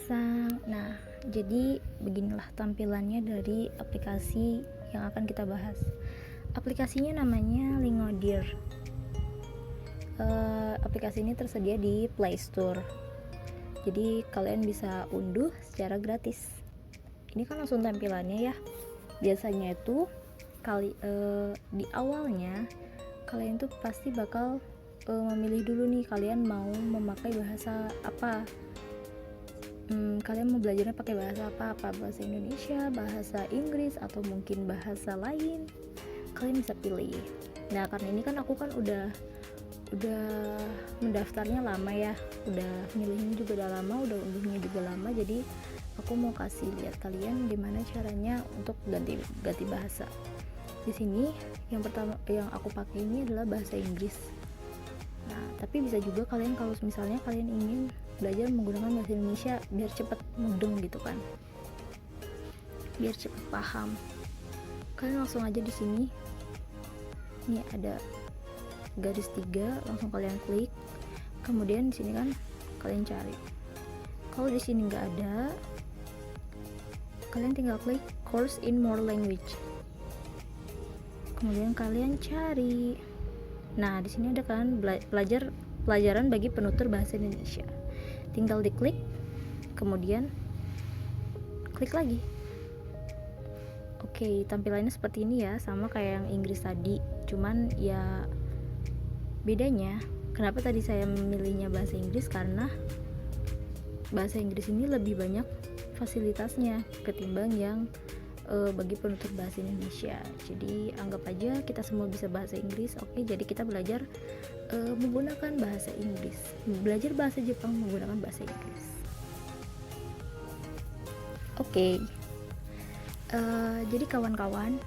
Minasan. Nah, jadi beginilah tampilannya dari aplikasi yang akan kita bahas. Aplikasinya namanya Lingodeer. Aplikasi ini tersedia di Play Store. Jadi kalian bisa unduh secara gratis. Ini kan langsung tampilannya ya. Biasanya itu di awalnya kalian tuh pasti bakal memilih dulu nih kalian mau memakai bahasa apa. Kalian mau belajarnya pakai bahasa apa bahasa Indonesia, bahasa Inggris, atau mungkin bahasa lain, kalian bisa pilih. Nah, karena ini kan aku kan udah mendaftarnya lama ya, udah milihnya juga udah lama, udah unduhnya juga lama, jadi aku mau kasih lihat kalian gimana caranya untuk ganti bahasa. Di sini yang pertama yang aku pakai ini adalah bahasa Inggris. Nah, tapi bisa juga kalian kalau misalnya kalian ingin belajar menggunakan bahasa Indonesia biar cepet mudeng gitu kan, biar cepet paham, kalian langsung aja di sini. Ini ada garis 3, langsung kalian klik. Kemudian di sini kan kalian cari. Kalau di sini nggak ada, kalian tinggal klik course in more language. Kemudian kalian cari. Nah, di sini ada kan pelajaran bagi penutur bahasa Indonesia. Tinggal diklik, kemudian klik lagi. Oke, tampilannya seperti ini ya, sama kayak yang Inggris tadi. Cuman ya bedanya, kenapa tadi saya memilihnya bahasa Inggris, karena bahasa Inggris ini lebih banyak fasilitasnya ketimbang yang bagi penutur bahasa Indonesia. Jadi anggap aja kita semua bisa bahasa Inggris. Oke, jadi kita belajar menggunakan bahasa Inggris, belajar bahasa Jepang menggunakan bahasa Inggris. Oke, jadi kawan-kawan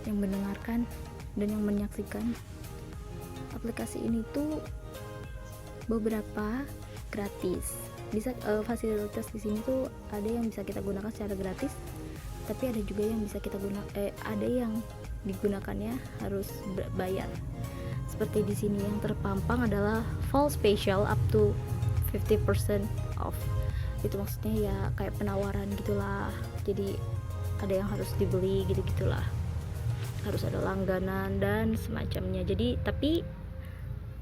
yang mendengarkan dan yang menyaksikan, aplikasi ini tuh beberapa gratis. Bisa fasilitas di sini tuh ada yang bisa kita gunakan secara gratis, tapi ada juga yang bisa kita ada yang digunakannya harus bayar. Seperti di sini yang terpampang adalah fall special up to 50% off. Itu maksudnya ya kayak penawaran gitulah. Jadi ada yang harus dibeli gitu-gitulah. Harus ada langganan dan semacamnya. Jadi tapi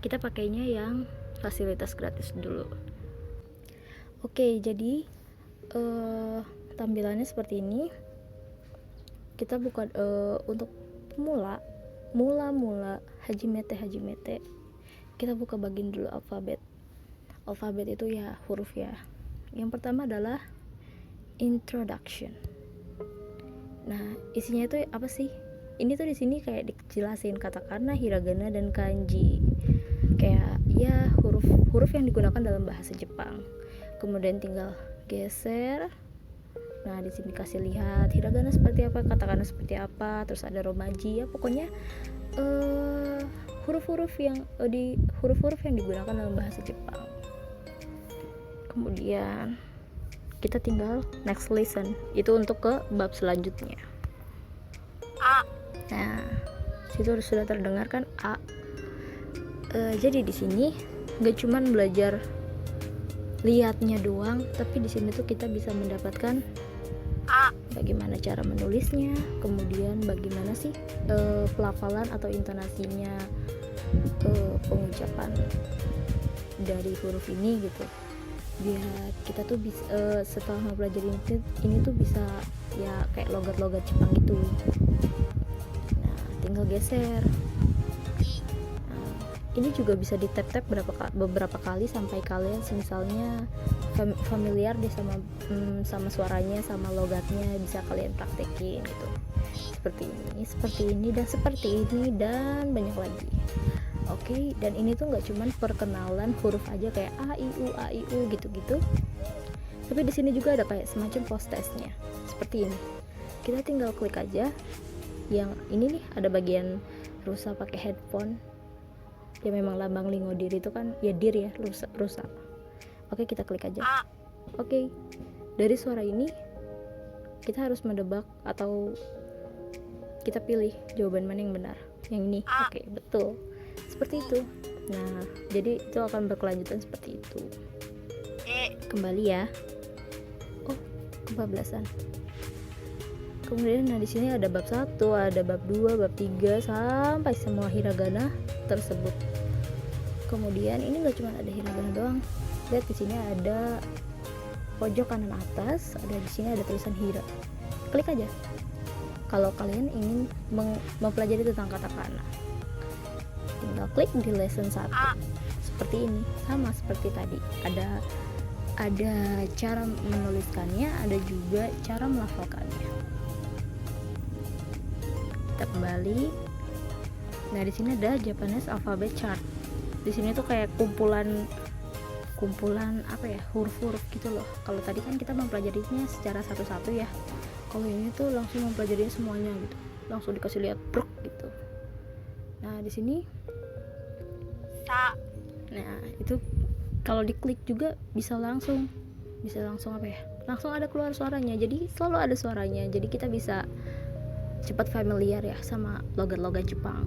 kita pakainya yang fasilitas gratis dulu. Oke, jadi tampilannya seperti ini. Kita buka untuk mula hajimete, kita buka bagian dulu alfabet itu ya huruf ya. Yang pertama adalah introduction. Nah, isinya itu apa sih? Ini tuh di sini kayak dijelasin katakana, hiragana, dan kanji, kayak ya huruf yang digunakan dalam bahasa Jepang. Kemudian tinggal geser. Nah, di sini kasih lihat hiragana seperti apa, katakana seperti apa, terus ada romaji ya, pokoknya huruf-huruf yang digunakan dalam bahasa Jepang. Kemudian kita tinggal next lesson, itu untuk ke bab selanjutnya. A. Nah, situ sudah terdengar kan A. Jadi di sini gak cuman belajar lihatnya doang, tapi di sini tuh kita bisa mendapatkan bagaimana cara menulisnya, kemudian bagaimana sih pelafalan atau intonasinya, pengucapan dari huruf ini gitu. Biar kita tuh bisa setelah mempelajari ini tuh bisa ya kayak logat-logat Jepang gitu. Nah, tinggal geser. Ini juga bisa di tap beberapa kali sampai kalian misalnya familiar deh sama suaranya, sama logatnya, bisa kalian praktekin gitu. Seperti ini dan banyak lagi. Oke, dan ini tuh nggak cuman perkenalan huruf aja kayak a i u gitu-gitu. Tapi di sini juga ada kayak semacam post testnya. Seperti ini. Kita tinggal klik aja. Yang ini nih ada bagian rusa pakai headphone. Ya memang lambang Lingodeer itu kan ya dir ya, rusa. Oke, kita klik aja. Oke, dari suara ini kita harus mendebak atau kita pilih jawaban mana yang benar. Yang ini. Oke, betul. Seperti itu. Nah, jadi itu akan berkelanjutan seperti itu. Kembali ya. 14-an. Kemudian di sini ada bab 1, ada bab 2, bab 3 sampai semua hiragana tersebut. Kemudian ini nggak cuma ada hiragana doang. Lihat di sini ada pojok kanan atas, ada di sini ada tulisan hira. Klik aja. Kalau kalian ingin mempelajari tentang katakana, tinggal klik di lesson 1. Seperti ini, sama seperti tadi. Ada cara menuliskannya, ada juga cara melafalkannya. Kita kembali. Nah, di sini ada Japanese alphabet chart. Di sini tuh kayak kumpulan apa ya, huruf-huruf gitu loh. Kalau tadi kan kita mempelajarinya secara satu-satu ya. Kalau ini tuh langsung mempelajari semuanya gitu. Langsung dikasih lihat bruk gitu. Nah, di sini nah, itu kalau diklik juga bisa langsung apa ya? Langsung ada keluar suaranya. Jadi selalu ada suaranya. Jadi kita bisa cepat familiar ya sama logat-logat Jepang.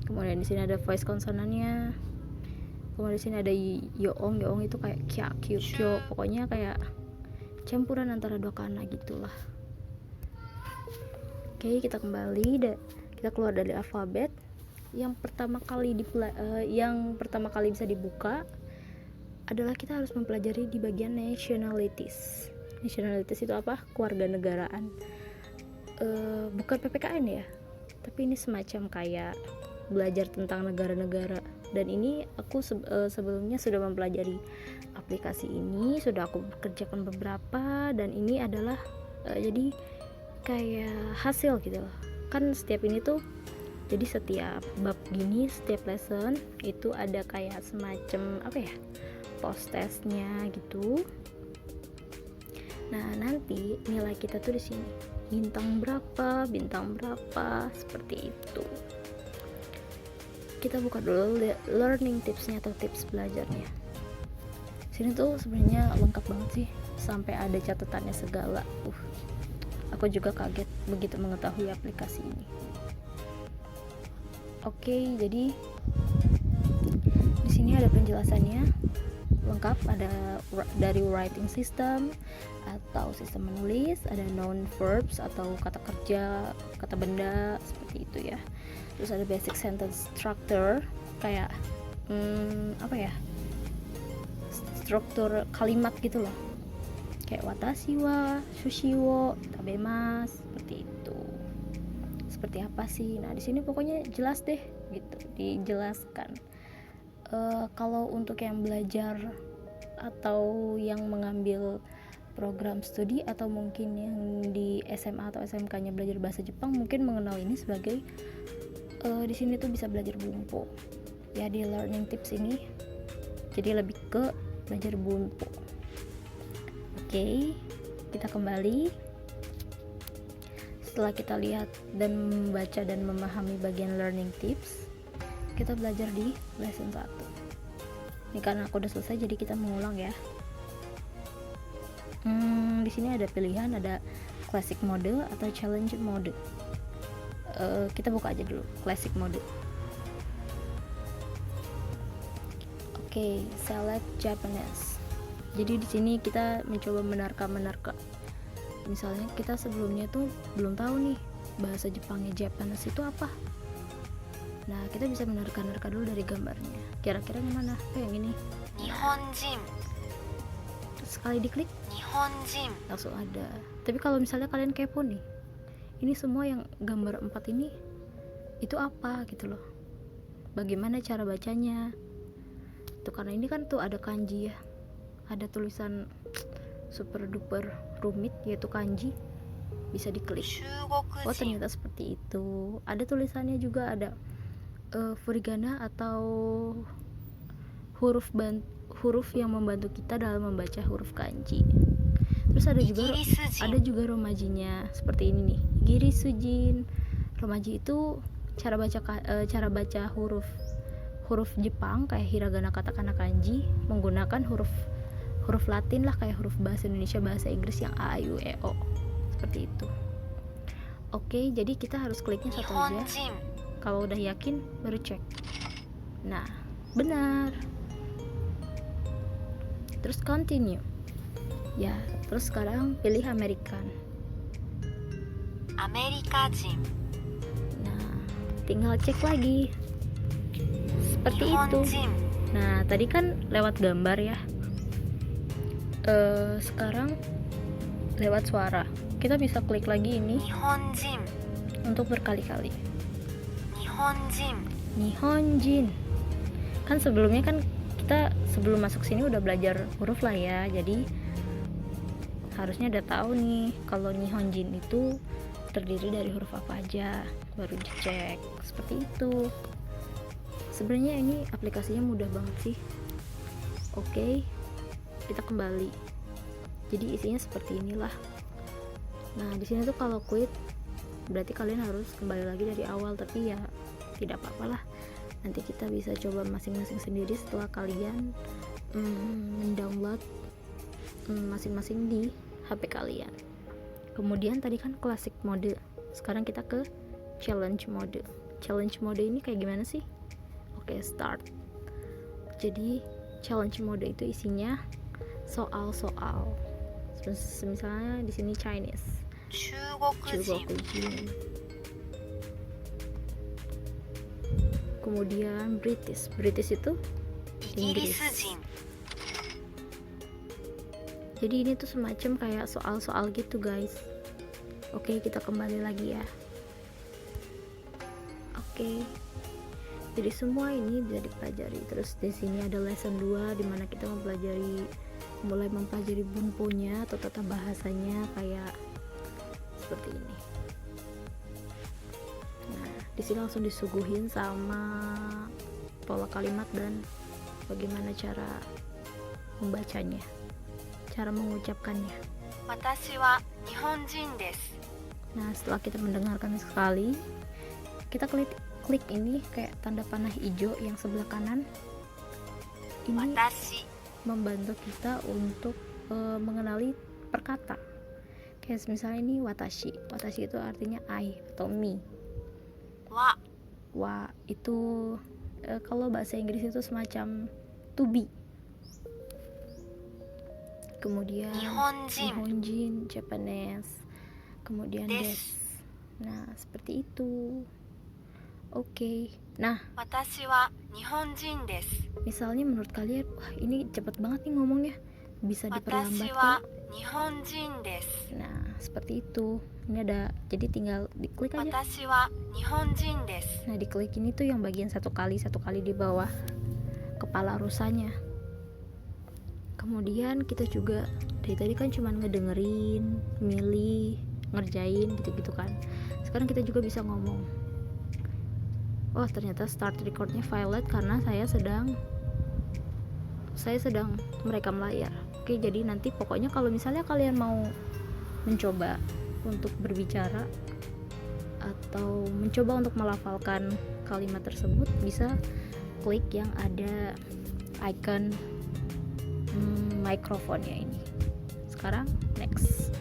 Kemudian di sini ada voice konsonannya. Kemudian di sini ada yoong itu kayak kya, kyu, kyo. Pokoknya kayak campuran antara dua kana gitulah. Oke, kita kembali. Kita keluar dari alfabet. Yang pertama kali bisa dibuka adalah kita harus mempelajari di bagian nationalities. Nationalities itu apa? Kewarganegaraan. Bukan PPKN ya, tapi ini semacam kayak belajar tentang negara-negara. Dan ini aku sebelumnya sudah mempelajari aplikasi ini, sudah aku kerjakan beberapa, dan ini adalah jadi kayak hasil gitu loh. Kan setiap ini tuh, jadi setiap bab gini, setiap lesson itu ada kayak semacam apa ya, post testnya gitu. Nah, nanti nilai kita tuh di sini bintang berapa seperti itu. Kita buka dulu learning tipsnya atau tips belajarnya. Sini tuh sebenarnya lengkap banget sih, sampai ada catatannya segala. Aku juga kaget begitu mengetahui aplikasi ini. Oke, jadi di sini ada penjelasannya lengkap, ada dari writing system atau sistem menulis, ada noun verbs atau kata kerja, kata benda seperti itu ya. Terus ada basic sentence structure kayak apa ya, struktur kalimat gitu loh, kayak watashi wa, sushi wo, tabemasu, seperti itu. Seperti apa sih? Nah, di sini pokoknya jelas deh gitu, dijelaskan. Kalau untuk yang belajar atau yang mengambil program studi atau mungkin yang di SMA atau SMK-nya belajar bahasa Jepang, mungkin mengenal ini sebagai di sini tuh bisa belajar bunpo. Ya, di learning tips ini jadi lebih ke belajar bunpo. Oke, kita kembali. Setelah kita lihat dan membaca dan memahami bagian learning tips, kita belajar di lesson 1. Ini karena aku udah selesai, jadi kita mengulang ya. Di sini ada pilihan, ada classic mode atau challenge mode. Kita buka aja dulu classic mode. Oke, select Japanese. Jadi di sini kita mencoba menerka. Misalnya kita sebelumnya tuh belum tahu nih bahasa Jepangnya Japanese itu apa. Nah, kita bisa menerka-nerka dulu dari gambarnya. Kira-kira yang mana? Yang ini. Nihonjin. Terus sekali diklik, Nihonjin. langsung ada. Tapi kalau misalnya kalian kepo nih, ini semua yang gambar 4 ini itu apa gitu loh. Bagaimana cara bacanya? Tuh, karena ini kan tuh ada kanji ya. Ada tulisan super duper rumit yaitu kanji. Bisa diklik. Oh, ternyata seperti itu. Ada tulisannya juga, ada furigana atau huruf yang membantu kita dalam membaca huruf kanji. Terus ada juga romajinya seperti ini nih, giri sujin. Romaji itu cara baca huruf Jepang kayak hiragana, katakana, kanji menggunakan huruf Latin lah, kayak huruf bahasa Indonesia, bahasa Inggris yang a, i, u, e, o seperti itu. Oke, jadi kita harus kliknya satu aja. Kalau udah yakin baru cek. Nah, benar. Terus continue. Ya, terus sekarang pilih American. アメリカ人 Nah, tinggal cek lagi. 日 Seperti 本 itu. 人 Nah, tadi kan lewat gambar ya. Sekarang lewat suara. Kita bisa klik lagi ini 日本人 untuk berkali-kali. 日本人 Nihonjin. Kan sebelumnya kan kita sebelum masuk sini udah belajar huruf lah ya. Jadi harusnya udah tahu nih kalau Nihonjin itu terdiri dari huruf apa aja. Baru dicek. Seperti itu. Sebenarnya ini aplikasinya mudah banget sih. Oke, kita kembali. Jadi isinya seperti inilah. Nah, di sini tuh kalau quit berarti kalian harus kembali lagi dari awal, tapi ya tidak apa-apalah. Nanti kita bisa coba masing-masing sendiri setelah kalian mendownload masing-masing di HP kalian. Kemudian tadi kan classic mode. Sekarang kita ke challenge mode. Challenge mode ini kayak gimana sih? Oke, start. Jadi challenge mode itu isinya soal-soal. Misalnya di sini Chinese, 中国人 Jin. Kemudian British. British itu イギリス人 jadi ini tuh semacam kayak soal-soal gitu guys. Oke, kita kembali lagi ya. Oke, jadi semua ini bisa dipelajari. Terus di sini ada lesson 2 di mana kita mulai mempelajari bunponya atau tata bahasanya kayak seperti ini. Nah, di sini langsung disuguhin sama pola kalimat dan bagaimana cara membacanya, cara mengucapkannya. 私は日本人です Nah, setelah kita mendengarkan sekali, kita klik ini kayak tanda panah hijau yang sebelah kanan. Ini 私 membantu kita untuk mengenali perkata. Kayak misalnya ini watashi. Watashi itu artinya I atau me. は Wa itu kalau bahasa Inggris itu semacam to be. Kemudian 日本人 Nihonjin, Japanese. Kemudian Des. des. Nah, seperti itu. Oke. Nah, 私は日本人です misalnya menurut kalian, wah ini cepet banget nih ngomongnya, bisa 私 diperlambat は kan? 日本人です Nah, seperti itu. Ini ada, jadi tinggal diklik aja. 私は日本人です Nah, diklik ini tuh yang bagian satu kali di bawah kepala rusanya. Kemudian kita juga dari tadi kan cuma ngedengerin, milih, ngerjain gitu-gitu kan. Sekarang kita juga bisa ngomong. Oh, ternyata start recordnya violet karena saya sedang merekam layar. Oke, jadi nanti pokoknya kalau misalnya kalian mau mencoba untuk berbicara atau mencoba untuk melafalkan kalimat tersebut, bisa klik yang ada icon mikrofonnya ini. Sekarang next.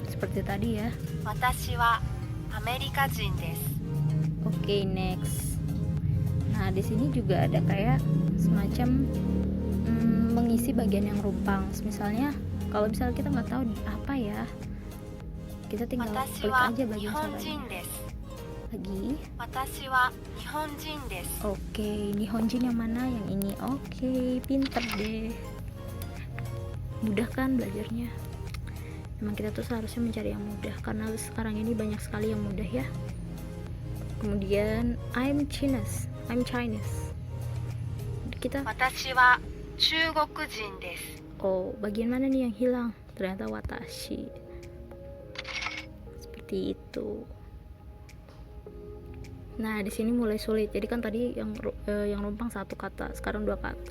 Seperti tadi ya. 私はアメリカ人です Oke, next. Nah, di sini juga ada kayak semacam mengisi bagian yang rumpang. Misalnya, kalau misalnya kita nggak tahu apa ya, kita tinggal 私 klik は aja 日 bagian 本 suaranya. 人です Lagi. 私は日本人です Oke, Nihonjin yang mana? Yang ini. Oke, pinter deh. Mudah kan belajarnya? Emang kita tuh seharusnya mencari yang mudah karena sekarang ini banyak sekali yang mudah ya. Kemudian I'm Chinese. Kita 私は中国人です oh, bagian mana nih yang hilang? Ternyata watashi. Seperti itu. Nah, di sini mulai sulit. Jadi kan tadi yang rumpang satu kata, sekarang dua kata.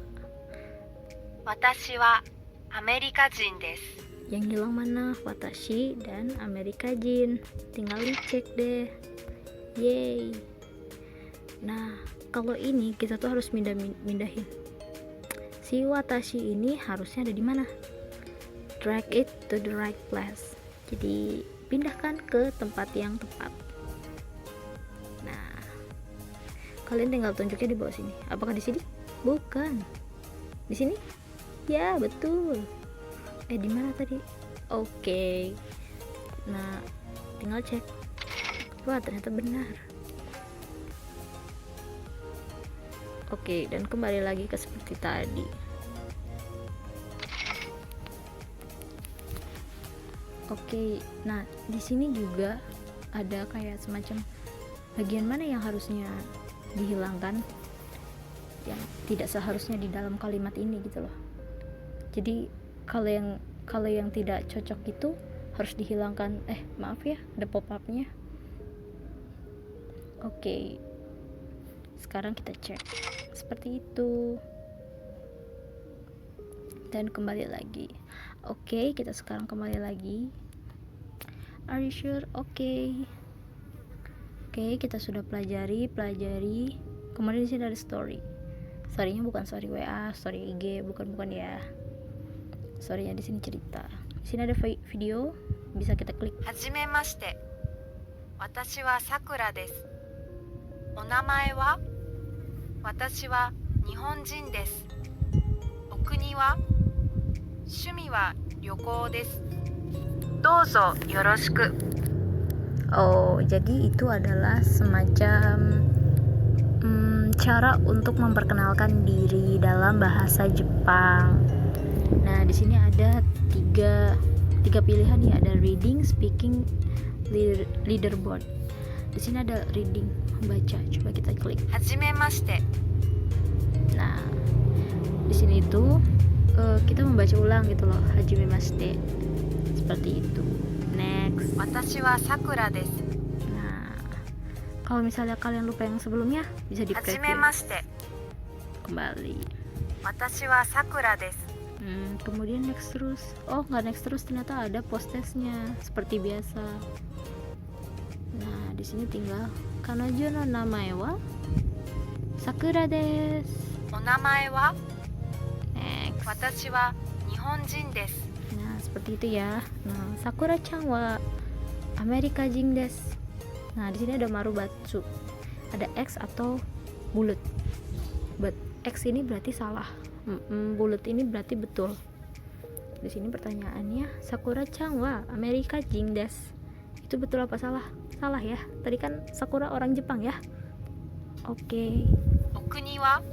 私はアメリカ人です Yang hilang mana? Watashi dan Amerika Jin. Tinggal dicek deh. Yeay. Nah, kalau ini kita tuh harus mindahin. Si watashi ini harusnya ada di mana? Drag it to the right place. Jadi pindahkan ke tempat yang tepat. Nah, kalian tinggal tunjuknya di bawah sini. Apakah di sini? Bukan. Di sini? Ya, betul. Di mana tadi? Oke. Nah, tinggal cek. Wah, ternyata benar. Oke, dan kembali lagi ke seperti tadi. Oke, nah di sini juga ada kayak semacam bagian mana yang harusnya dihilangkan, yang tidak seharusnya di dalam kalimat ini gitu loh. Jadi kalau yang tidak cocok itu harus dihilangkan. Maaf ya, ada pop-upnya. Oke, sekarang kita cek seperti itu dan kembali lagi. Oke, kita sekarang kembali lagi. Are you sure? Oke, kita sudah pelajari. Kemudian di sini ada story. Storynya bukan story WA, story IG, bukan ya. Storynya di sini cerita. Di sini ada video, bisa kita klik. はじめまして。私はさくらです。お名前は？私は日本人です。お国は？趣味は旅行です。どうぞよろしく。Oh, jadi itu adalah semacam cara untuk memperkenalkan diri dalam bahasa Jepang. Nah, di sini ada tiga pilihan ya, ada reading, speaking, leaderboard. Di sini ada reading, membaca. Coba kita klik. はじめまして。 Nah, di sini itu kita membaca ulang gitu loh, hajimemashite. Seperti itu. Next. 私はさくらです。 Nah, kalau misalnya kalian lupa yang sebelumnya, bisa di はじ preview. めまして。 Kembali. 私はさくらです。 Kemudian next terus. Oh, nggak next terus, ternyata ada post testnya seperti biasa. Nah, di sini tinggal kanojo no namae wa Sakura desu. お名前は？ Next. 私は日本人です。 Nah, seperti itu ya. Nah, Sakura-chan wa Amerika jin desu. Nah, di sini ada marubatsu. Ada X atau bulat. But X ini berarti salah. Bulat ini berarti betul. Di sini pertanyaannya, Sakura-chan wa Amerika jin desu. Itu betul apa salah? Salah ya. Tadi kan Sakura orang Jepang ya. Oke. お国は？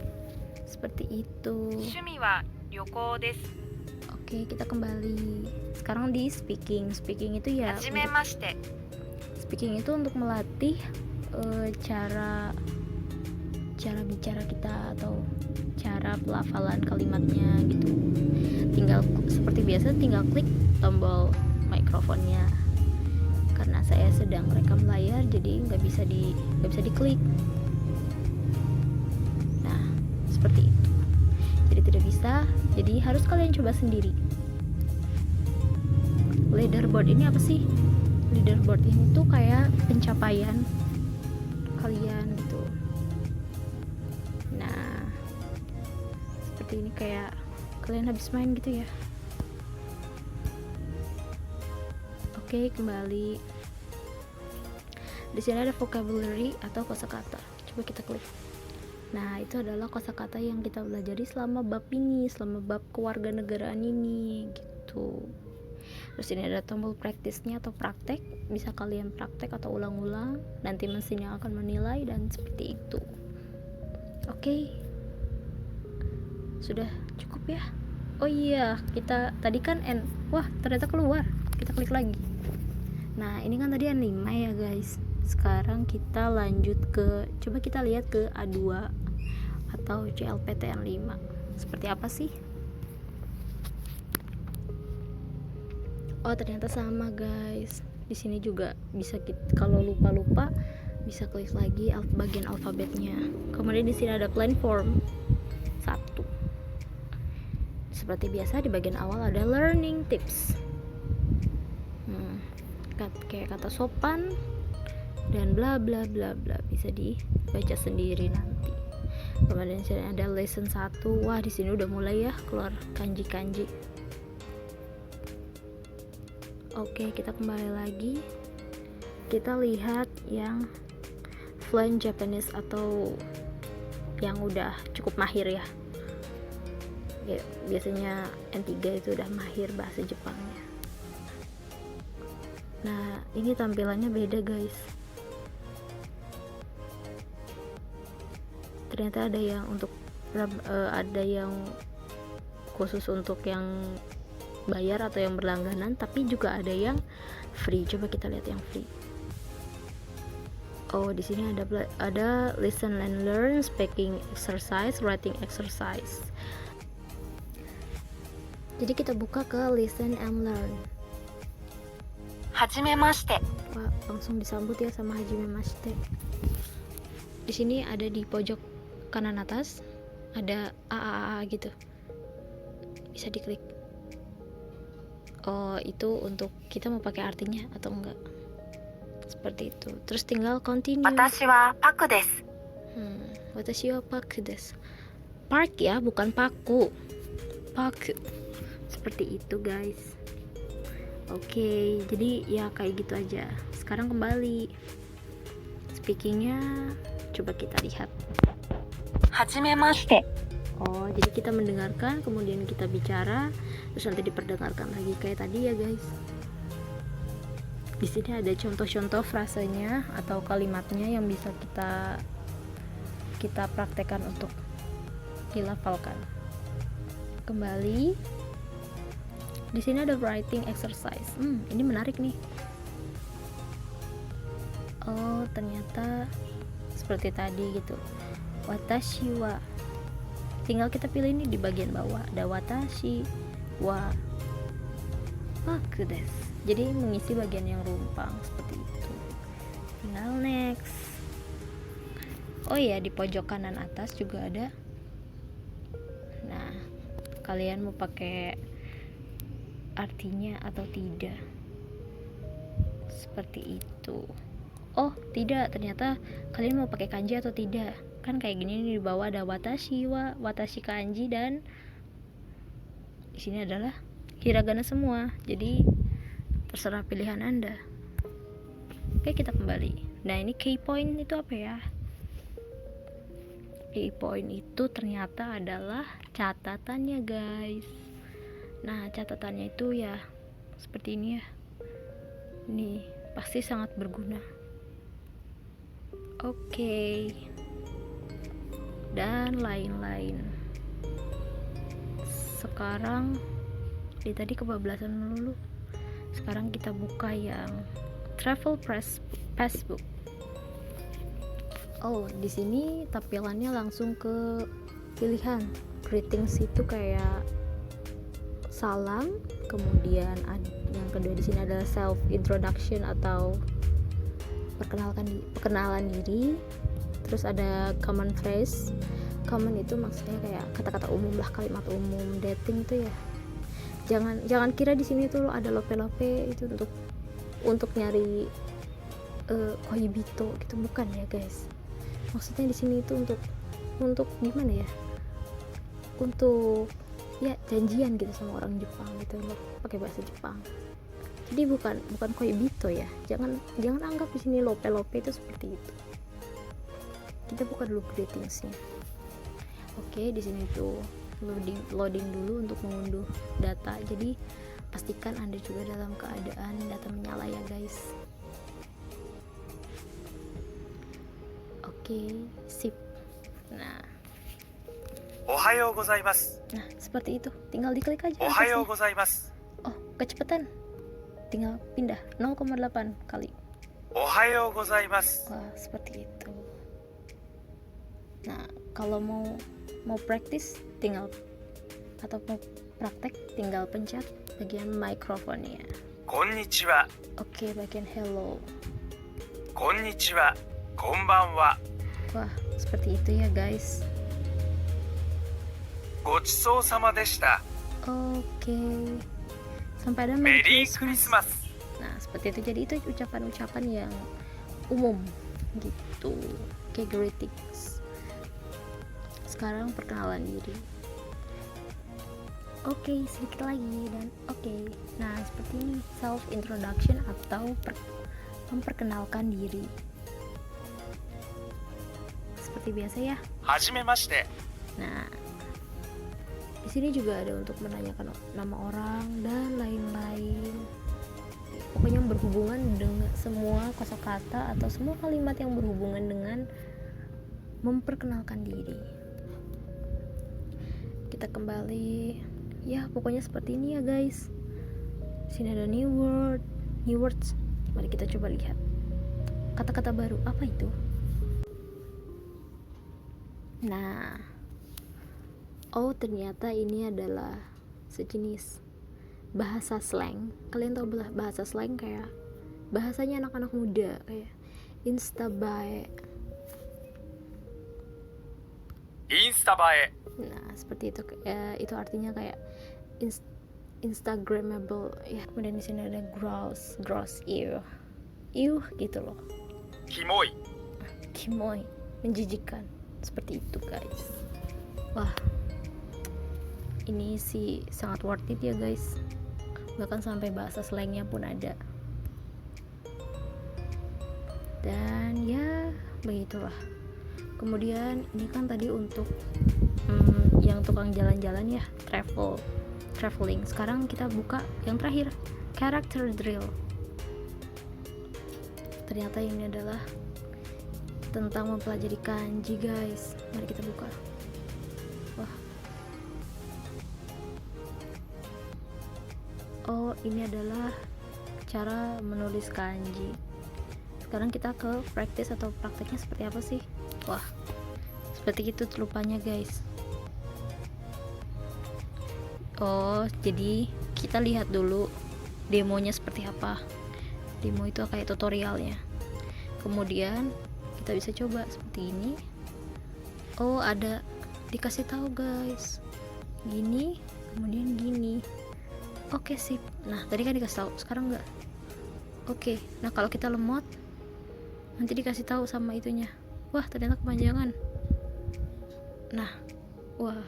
Seperti itu. 趣味は旅行です。 Oke, kita kembali. Sekarang di speaking. Speaking itu ya. はじめまして。 Speaking itu untuk melatih cara bicara kita atau cara pelafalan kalimatnya gitu. Tinggal seperti biasa, tinggal klik tombol mikrofonnya. Karena saya sedang rekam layar, jadi nggak bisa diklik. Nah, seperti itu. Jadi tidak bisa. Jadi harus kalian coba sendiri. Leaderboard ini apa sih? Leaderboard ini tuh kayak pencapaian kalian gitu. Nah, seperti ini kayak kalian habis main gitu ya. Oke, kembali. Di sini ada vocabulary atau kosakata. Coba kita klik. Nah, itu adalah kosakata yang kita pelajari selama bab ini, selama bab kewarganegaraan ini gitu. Terus ini ada tombol praktisnya atau praktek, bisa kalian praktek atau ulang-ulang, nanti mesin yang akan menilai dan seperti itu. Oke. Sudah cukup ya? Oh iya, kita tadi kan wah, ternyata keluar. Kita klik lagi. Nah, ini kan tadi N5 ya, guys. Sekarang kita lanjut ke, coba kita lihat ke A2 atau CLPTN 5. Seperti apa sih? Oh, ternyata sama, guys. Di sini juga bisa kalau lupa bisa klik lagi bagian alfabetnya. Kemudian di sini ada platform 1. Seperti biasa di bagian awal ada learning tips. Kayak kata sopan dan bla bla bla bla, bisa dibaca sendiri nanti. Kemudian sini ada lesson 1. Wah, di sini udah mulai ya keluar kanji-kanji. Oke, kita kembali lagi. Kita lihat yang fluent Japanese atau yang udah cukup mahir ya. Ya, biasanya N3 itu udah mahir bahasa Jepangnya. Nah, ini tampilannya beda guys. Ternyata ada yang untuk ada yang khusus untuk yang bayar atau yang berlangganan, tapi juga ada yang free. Coba kita lihat yang free. Oh, di sini ada listen and learn, speaking exercise, writing exercise. Jadi kita buka ke listen and learn. Hajimemashite. Wah, langsung disambut ya sama hajimemashite. Di sini ada di pojok kanan atas ada AAA gitu. Bisa diklik. Oh, itu untuk kita mau pakai artinya atau enggak. Seperti itu. Terus tinggal continue. Watashi wa paku desu. Watashi wa paku desu. Park ya, bukan paku. Paku. Seperti itu guys. Oke, jadi ya kayak gitu aja. Sekarang kembali speakingnya, coba kita lihat. Hajimemashite. Oh, jadi kita mendengarkan, kemudian kita bicara, terus nanti diperdengarkan lagi kayak tadi ya guys. Di sini ada contoh-contoh frasenya atau kalimatnya yang bisa kita praktekkan untuk dilafalkan. Kembali. Di sini ada writing exercise. Ini menarik nih. Oh, ternyata seperti tadi gitu. Watashi wa. Tinggal kita pilih ini di bagian bawah. Ada watashi wa paku desu. Jadi mengisi bagian yang rumpang seperti itu. Tinggal next. Oh iya, di pojok kanan atas juga ada. Nah, kalian mau pakai artinya atau tidak, seperti itu. Oh tidak, ternyata kalian mau pakai kanji atau tidak. Kan kayak gini nih, di bawah ada watashi wa, watashi kanji, dan di sini adalah hiragana semua. Jadi terserah pilihan Anda. Oke, kita kembali. Nah, ini key point itu apa ya? Key point itu ternyata adalah catatannya guys. Nah, catatannya itu ya seperti ini ya. Ini pasti sangat berguna. Oke. Dan lain-lain. Sekarang tadi kebablasan dulu. Sekarang kita buka yang travel passbook. Oh, di sini tampilannya langsung ke pilihan. Greetings itu kayak salam, kemudian yang kedua di sini adalah self introduction atau perkenalan diri. Terus ada common phrase. Common itu maksudnya kayak kata-kata umum lah, kalimat umum. Dating itu ya, jangan kira di sini tuh ada lope-lope itu untuk nyari koibito gitu, bukan ya guys. Maksudnya di sini itu untuk gimana ya, untuk ya janjian gitu sama orang Jepang gitu loh, pakai bahasa Jepang. Jadi bukan koibito ya. Jangan anggap di sini lope-lope itu seperti itu. Kita buka dulu greetingsnya. Oke, di sini tuh loading dulu untuk mengunduh data. Jadi pastikan Anda juga dalam keadaan data menyala ya guys. Oke, sip. Nah, Ohayou gozaimasu. nah seperti itu. Tinggal diklik aja. Ohayou atasnya. gozaimasu. Oh, kecepatan. Tinggal pindah 0,8 kali. Ohayou gozaimasu. Wah, seperti itu. Nah, kalau mau praktis tinggal atau mau praktek tinggal pencet bagian mikrofonnya. Konnichiwa. Oke, bagian hello. Konnichiwa. Konbanwa. Wah, seperti itu ya guys. Gochisou sama deshita. Oke. Sampai ada Merry Christmas. Nah, seperti itu. Jadi itu ucapan-ucapan yang umum gitu. Oke, greetings. Sekarang perkenalan diri. Oke, sedikit lagi dan oke. Nah, seperti ini self introduction atau memperkenalkan diri. Seperti biasa ya. Hajimemashite. Nah, di Di sini juga ada untuk menanyakan nama orang dan lain-lain. Pokoknya berhubungan dengan semua kosakata atau semua kalimat yang berhubungan dengan memperkenalkan diri. Kita kembali, ya pokoknya seperti ini ya guys. Sini ada new words. Mari kita coba lihat kata-kata baru apa itu. Nah, oh ternyata ini adalah sejenis bahasa slang. Kalian tahu bahasa slang kayak bahasanya anak-anak muda, kayak instabae. インスタ映え Nah, seperti itu. Itu artinya kayak instagramable. Ya, kemudian di sini ada gross, ew gitu loh. キモい Kimoy, menjijikan. Seperti itu guys. Wah, ini sih sangat worth it ya guys. Bahkan sampai bahasa slangnya pun ada. Dan ya begitulah. Kemudian ini kan tadi untuk yang tukang jalan-jalan ya, traveling. Sekarang kita buka yang terakhir, character drill. Ternyata ini adalah tentang mempelajari kanji guys. Mari kita buka. Wah. Oh, ini adalah cara menulis kanji. Sekarang kita ke practice atau prakteknya seperti apa sih? Wah, seperti itu rupanya guys. Oh, jadi kita lihat dulu demonya seperti apa. Demo itu kayak tutorialnya. Kemudian kita bisa coba seperti ini. Oh, ada dikasih tahu guys. Gini, kemudian gini. Oke, sip. Nah, tadi kan dikasih tahu, sekarang enggak. Oke. Nah, kalau kita lemot nanti dikasih tahu sama itunya. Wah, ternyata kepanjangan. Nah, wah.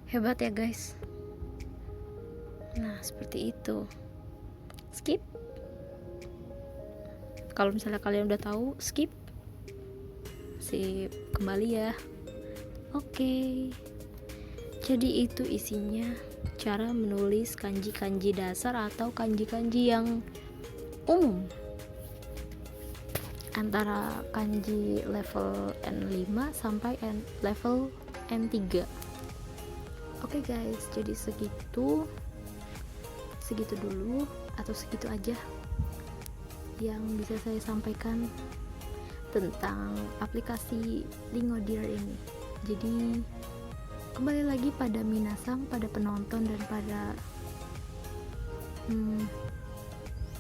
Hebat ya, guys. Nah, seperti itu. Skip. Kalau misalnya kalian udah tahu, skip. Sip, kembali ya. Oke. Jadi itu isinya cara menulis kanji-kanji dasar atau kanji-kanji yang umum. Antara kanji level N5 sampai level N3. Oke guys, jadi segitu dulu atau segitu aja yang bisa saya sampaikan tentang aplikasi Lingodeer ini. Jadi kembali lagi pada minasang, pada penonton dan pada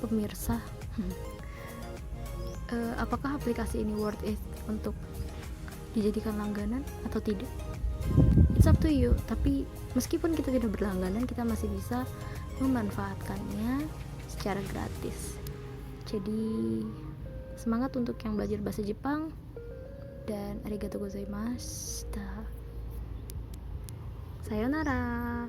pemirsa. Apakah aplikasi ini worth it untuk dijadikan langganan atau tidak? It's up to you. Tapi meskipun kita tidak berlangganan, kita masih bisa memanfaatkannya secara gratis. Jadi semangat untuk yang belajar bahasa Jepang, dan arigatou gozaimasu. Sayonara.